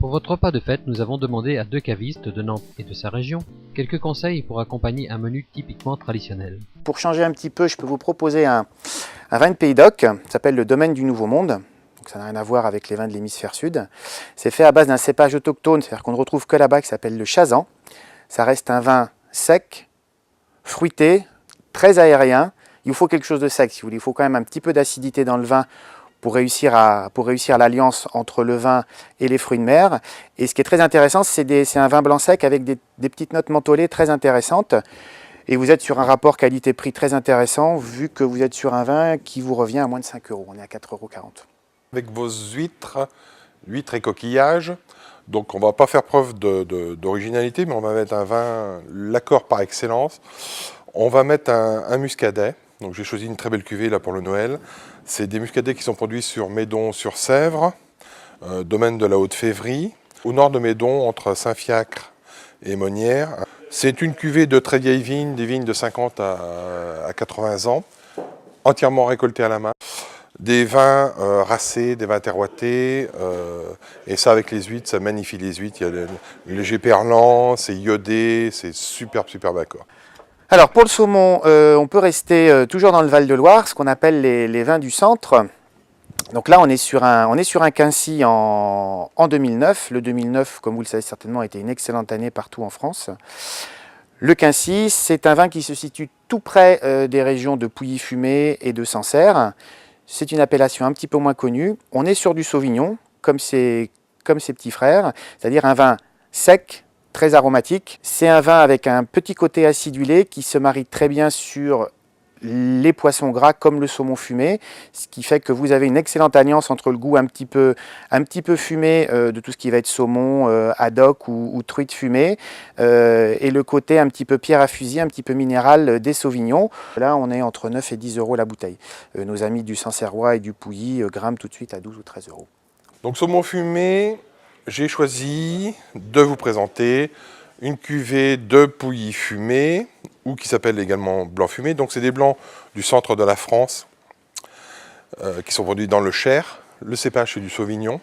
Pour votre repas de fête, nous avons demandé à 2 cavistes de Nantes et de sa région quelques conseils pour accompagner un menu typiquement traditionnel. Pour changer un petit peu, je peux vous proposer un vin de Pays d'Oc, ça s'appelle le Domaine du Nouveau Monde. Donc ça n'a rien à voir avec les vins de l'hémisphère sud. C'est fait à base d'un cépage autochtone, c'est-à-dire qu'on ne retrouve que là-bas, qui s'appelle le Chazan. Ça reste un vin sec, fruité, très aérien. Il vous faut quelque chose de sec, si vous voulez. Il faut quand même un petit peu d'acidité dans le vin pour réussir l'alliance entre le vin et les fruits de mer. Et ce qui est très intéressant, c'est un vin blanc sec avec des petites notes mentholées très intéressantes. Et vous êtes sur un rapport qualité-prix très intéressant, vu que vous êtes sur un vin qui vous revient à moins de 5 €. On est à 4,40 €. Avec vos huîtres et coquillages, donc on ne va pas faire preuve d'originalité, mais on va mettre un vin, l'accord par excellence. On va mettre un muscadet. Donc j'ai choisi une très belle cuvée là pour le Noël. C'est des muscadets qui sont produits sur Médon-sur-Sèvre, domaine de la Haute-Févrie, au nord de Médon, entre Saint-Fiacre et Monnières. C'est une cuvée de très vieilles vignes, des vignes de 50 à 80 ans, entièrement récoltées à la main. Des vins racés, des vins terroités, et ça avec les huîtres, ça magnifie les huîtres. Il y a le léger perlant, c'est iodé, c'est superbe accord. Alors pour le saumon, on peut rester toujours dans le Val-de-Loire, ce qu'on appelle les vins du centre. Donc là on est sur un Quincy en 2009. Le 2009, comme vous le savez certainement, a été une excellente année partout en France. Le Quincy, c'est un vin qui se situe tout près des régions de Pouilly-Fumé et de Sancerre. C'est une appellation un petit peu moins connue. On est sur du Sauvignon, comme ses petits frères, c'est-à-dire un vin sec, très aromatique. C'est un vin avec un petit côté acidulé qui se marie très bien sur les poissons gras comme le saumon fumé, ce qui fait que vous avez une excellente alliance entre le goût un petit peu fumé de tout ce qui va être saumon, haddock ou truite fumée, et le côté un petit peu pierre à fusil, un petit peu minéral des sauvignons. Là on est entre 9 et 10 € la bouteille. Nos amis du Sancerrois et du Pouilly grimpent tout de suite à 12 ou 13 €. Donc saumon fumé, j'ai choisi de vous présenter une cuvée de Pouilly fumé, ou qui s'appelle également blanc fumé. Donc c'est des blancs du centre de la France qui sont produits dans le Cher. Le cépage c'est du Sauvignon.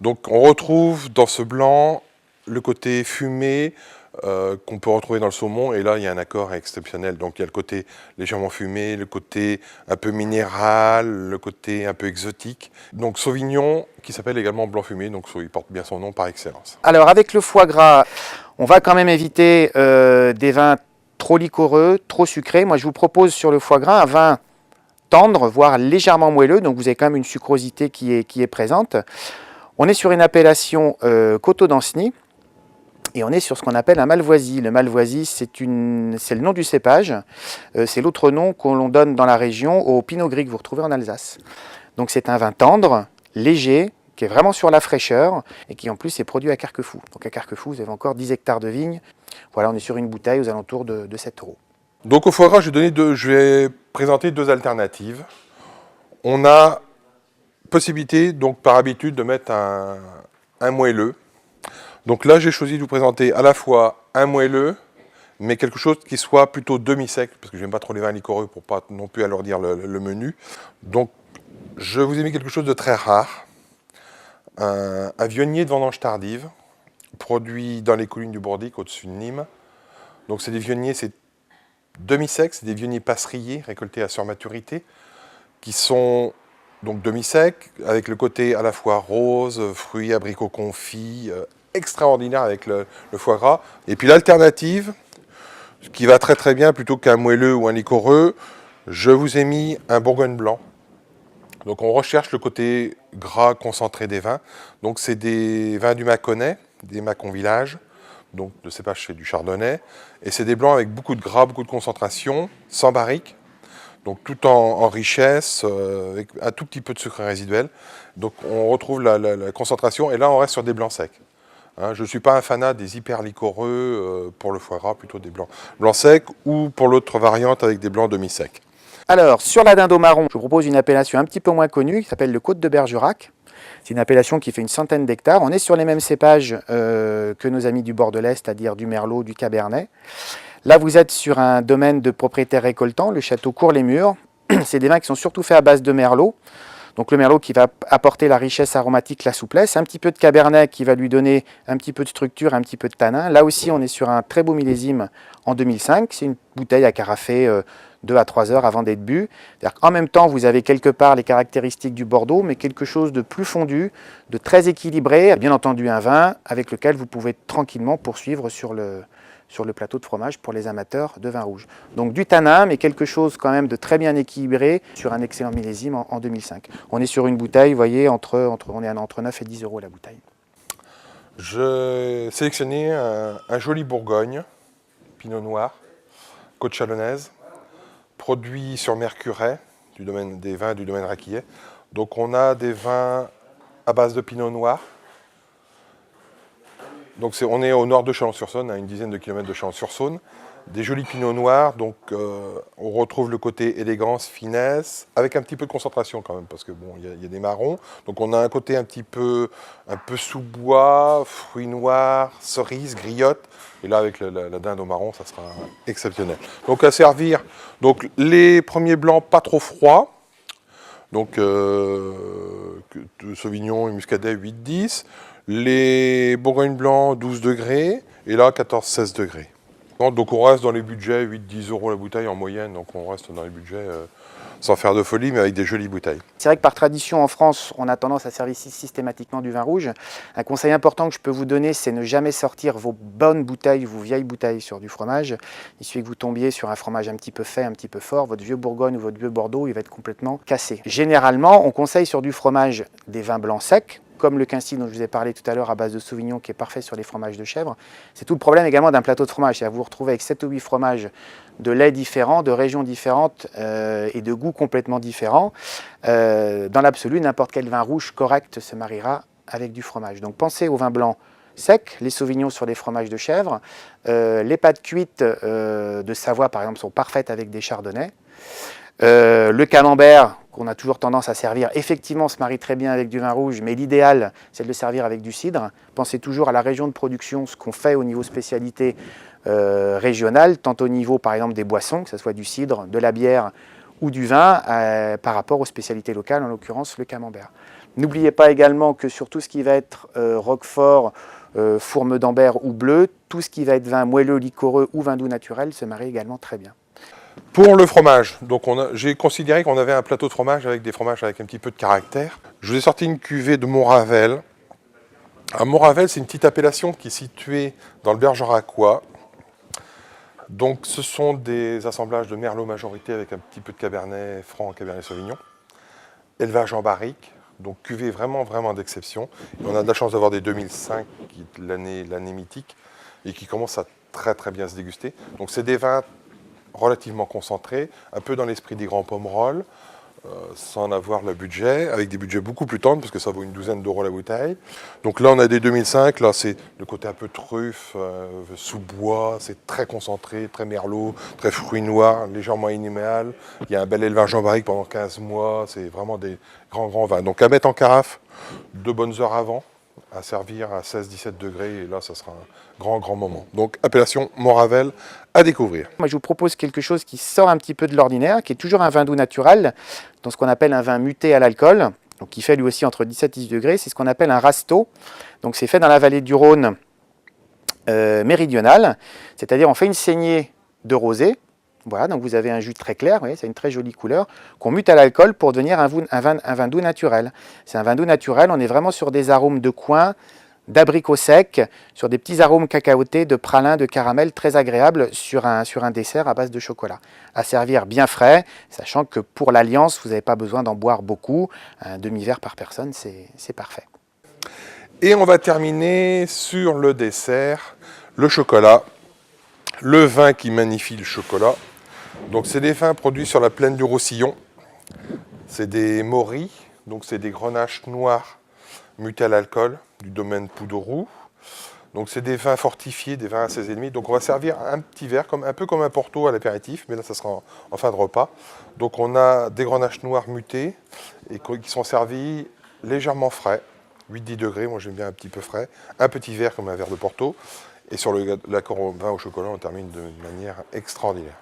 Donc on retrouve dans ce blanc le côté fumé qu'on peut retrouver dans le saumon, et là il y a un accord exceptionnel. Donc il y a le côté légèrement fumé, le côté un peu minéral, le côté un peu exotique. Donc Sauvignon qui s'appelle également blanc fumé, donc il porte bien son nom par excellence. Alors avec le foie gras, on va quand même éviter des vins trop liquoreux, trop sucrés. Moi je vous propose sur le foie gras un vin tendre, voire légèrement moelleux, donc vous avez quand même une sucrosité qui est présente. On est sur une appellation Coteau d'Anceny, et on est sur ce qu'on appelle un malvoisie. Le malvoisie, c'est le nom du cépage, c'est l'autre nom qu'on l'on donne dans la région au pinot gris que vous retrouvez en Alsace. Donc c'est un vin tendre, léger, qui est vraiment sur la fraîcheur, et qui en plus est produit à Carquefou. Donc à Carquefou, vous avez encore 10 hectares de vignes. Voilà, on est sur une bouteille aux alentours de 7 €. Donc au foie gras, je vais présenter deux alternatives. On a possibilité, donc par habitude, de mettre un moelleux. Donc là, j'ai choisi de vous présenter à la fois un moelleux, mais quelque chose qui soit plutôt demi-sec, parce que je n'aime pas trop les vins liquoreux pour pas non plus alourdir le menu. Donc je vous ai mis quelque chose de très rare, un vionnier de vendange tardive, produit dans les collines du Bourdic, au-dessus de Nîmes. Donc c'est des vionniers, c'est demi-secs, c'est des vionniers passerillés récoltés à surmaturité, qui sont donc demi-secs, avec le côté à la fois rose, fruits, abricots confits, extraordinaire avec le foie gras. Et puis l'alternative, ce qui va très très bien plutôt qu'un moelleux ou un liquoreux, je vous ai mis un bourgogne blanc. Donc on recherche le côté gras concentré des vins. Donc c'est des vins du Mâconnais, des Mâcon Village. Donc le cépage c'est du chardonnay. Et c'est des blancs avec beaucoup de gras, beaucoup de concentration, sans barrique. Donc tout en richesse, avec un tout petit peu de sucre résiduel. Donc on retrouve la concentration, et là on reste sur des blancs secs. Hein, je ne suis pas un fanat des hyper liquoreux pour le foie gras, plutôt des blancs secs, ou pour l'autre variante avec des blancs demi-secs. Alors sur la dinde au marron, je vous propose une appellation un petit peu moins connue qui s'appelle le Côte de Bergerac. C'est une appellation qui fait une centaine d'hectares. On est sur les mêmes cépages que nos amis du bord de l'Est, c'est-à-dire du Merlot, du Cabernet. Là, vous êtes sur un domaine de propriétaires récoltants, le château Cours-les-Murs. C'est des vins qui sont surtout faits à base de Merlot. Donc le merlot qui va apporter la richesse aromatique, la souplesse, un petit peu de cabernet qui va lui donner un petit peu de structure, un petit peu de tanin. Là aussi, on est sur un très beau millésime en 2005. C'est une bouteille à carafer 2 à 3 heures avant d'être bu. En même temps, vous avez quelque part les caractéristiques du Bordeaux, mais quelque chose de plus fondu, de très équilibré. Bien entendu, un vin avec lequel vous pouvez tranquillement poursuivre sur le plateau de fromage pour les amateurs de vin rouge. Donc du tanin, mais quelque chose quand même de très bien équilibré sur un excellent millésime en 2005. On est sur une bouteille, vous voyez, on est entre 9 et 10 euros la bouteille. J'ai sélectionné un joli Bourgogne, Pinot Noir, côte chalonnaise, produit sur Mercuret, des vins du domaine Raquillet. Donc on a des vins à base de Pinot Noir. Donc on est au nord de Chalon-sur-Saône, à une dizaine de kilomètres de Chalon-sur-Saône. Des jolis Pinot Noirs, donc on retrouve le côté élégance, finesse, avec un petit peu de concentration quand même, parce que bon, il y a des marrons. Donc on a un côté un peu sous-bois, fruits noirs, cerises, griottes. Et là, avec la dinde au marron, ça sera exceptionnel. Donc à servir, donc les premiers blancs pas trop froids. Donc Sauvignon et Muscadet 8-10. Les Bourgogne blancs 12 degrés. Et là, 14-16 degrés. Donc on reste dans les budgets 8-10 euros la bouteille en moyenne, donc on reste dans les budgets sans faire de folie, mais avec des jolies bouteilles. C'est vrai que par tradition en France, on a tendance à servir systématiquement du vin rouge. Un conseil important que je peux vous donner, c'est ne jamais sortir vos bonnes bouteilles, vos vieilles bouteilles sur du fromage. Il suffit que vous tombiez sur un fromage un petit peu fait, un petit peu fort, votre vieux Bourgogne ou votre vieux Bordeaux, il va être complètement cassé. Généralement, on conseille sur du fromage des vins blancs secs, comme le quincy dont je vous ai parlé tout à l'heure à base de Sauvignon qui est parfait sur les fromages de chèvre. C'est tout le problème également d'un plateau de fromage, c'est-à-dire vous vous retrouvez avec 7 ou 8 fromages de lait différents, de régions différentes et de goûts complètement différents. Dans l'absolu, n'importe quel vin rouge correct se mariera avec du fromage. Donc pensez aux vins blancs secs, les sauvignons sur les fromages de chèvre. Les pâtes cuites de Savoie par exemple sont parfaites avec des chardonnays. Le camembert, qu'on a toujours tendance à servir, effectivement se marie très bien avec du vin rouge, mais l'idéal, c'est de le servir avec du cidre. Pensez toujours à la région de production, ce qu'on fait au niveau spécialité régionale, tant au niveau, par exemple, des boissons, que ce soit du cidre, de la bière ou du vin, par rapport aux spécialités locales, en l'occurrence le camembert. N'oubliez pas également que sur tout ce qui va être roquefort, fourme d'ambert ou bleu, tout ce qui va être vin moelleux, liquoreux ou vin doux naturel se marie également très bien. Pour le fromage, donc j'ai considéré qu'on avait un plateau de fromage avec des fromages avec un petit peu de caractère. Je vous ai sorti une cuvée de Montravel. Montravel, c'est une petite appellation qui est située dans le Bergeracois. Donc ce sont des assemblages de merlot majorité avec un petit peu de cabernet franc, cabernet sauvignon. Élevage en barrique, donc cuvée vraiment d'exception. On a de la chance d'avoir des 2005, qui est l'année mythique, et qui commence à très bien se déguster. Donc c'est des vins relativement concentrés, un peu dans l'esprit des grands pommerolles, sans en avoir le budget, avec des budgets beaucoup plus tendres, parce que ça vaut une douzaine d'euros la bouteille. Donc là, on a des 2005, là, c'est le côté un peu truffe, sous-bois, c'est très concentré, très merlot, très fruits noirs, légèrement animal. Il y a un bel élevage en barrique pendant 15 mois, c'est vraiment des grands vins. Donc à mettre en carafe 2 bonnes heures avant, à servir à 16-17 degrés, et là, ça sera un grand moment. Donc, appellation Montravel à découvrir. Moi, je vous propose quelque chose qui sort un petit peu de l'ordinaire, qui est toujours un vin doux naturel, dans ce qu'on appelle un vin muté à l'alcool, donc qui fait lui aussi entre 17 et 18 degrés. C'est ce qu'on appelle un rasto. Donc, c'est fait dans la vallée du Rhône méridionale, c'est-à-dire on fait une saignée de rosé. Voilà, donc vous avez un jus très clair, vous voyez, c'est une très jolie couleur, qu'on mute à l'alcool pour devenir un vin doux naturel. C'est un vin doux naturel, on est vraiment sur des arômes de coin, d'abricots secs, sur des petits arômes cacaotés, de pralin, de caramel, très agréables sur un dessert à base de chocolat. À servir bien frais, sachant que pour l'alliance, vous n'avez pas besoin d'en boire beaucoup, un demi-verre par personne, c'est parfait. Et on va terminer sur le dessert, le chocolat, le vin qui magnifie le chocolat. Donc c'est des vins produits sur la plaine du Roussillon. C'est des moris, donc c'est des grenaches noirs mutés à l'alcool du domaine Pouderoux. Donc c'est des vins fortifiés, des vins à 16,5. Donc on va servir un petit verre, un peu comme un Porto à l'apéritif, mais là ça sera en fin de repas. Donc on a des grenaches noirs mutés et qui sont servis légèrement frais, 8-10 degrés, moi j'aime bien un petit peu frais. Un petit verre comme un verre de Porto. Et sur l'accord au vin au chocolat, on termine de manière extraordinaire.